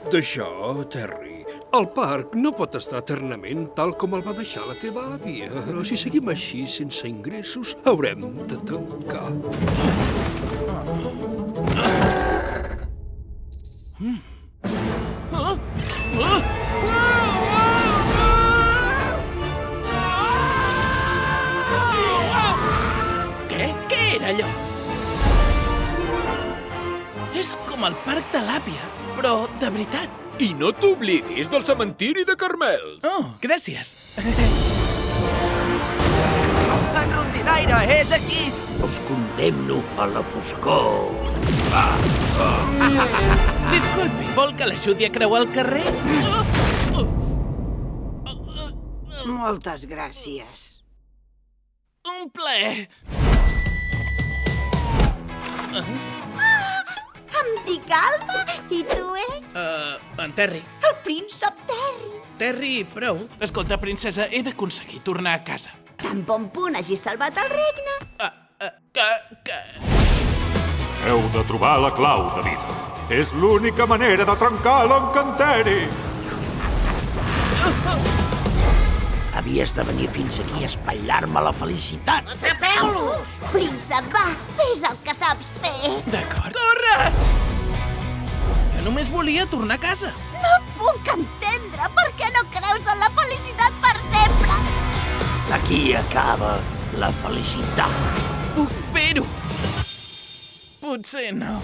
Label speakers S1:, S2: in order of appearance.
S1: D'això, Terry, el parc no pot estar eternament tal com el va deixar la teva àvia. Si seguim així sense ingressos, haurem de tancar.
S2: Què era allò? És com el parc de l'àvia, però de veritat.
S3: I no t'oblidis del cementiri de Carmels.
S2: Oh, gràcies.
S4: En Rondinaire és aquí!
S5: Us condemno a la foscor.
S2: Disculpi, vol que l'ajudi a creuar el carrer?
S6: Moltes gràcies.
S2: Un plaer.
S7: Em dic Alba, i tu ets?
S2: En Terry.
S7: El príncep Terry.
S2: Terry, prou. Escolta, princesa, he d'aconseguir tornar a casa.
S7: Tan bon punt hagis salvat el regne.
S8: Heu de trobar la clau, David. És l'única manera de trencar l'encanteri.
S5: Havies de venir fins aquí a espatllar-me la felicitat.
S4: Atrapeu-los!
S7: Príncep, va, fes el que saps fer.
S2: D'acord. Corre! Jo només volia tornar a casa.
S7: No puc entendre per què no creus en la felicitat per sempre.
S5: Aquí acaba la felicitat.
S2: Puc fer-ho. Potser no.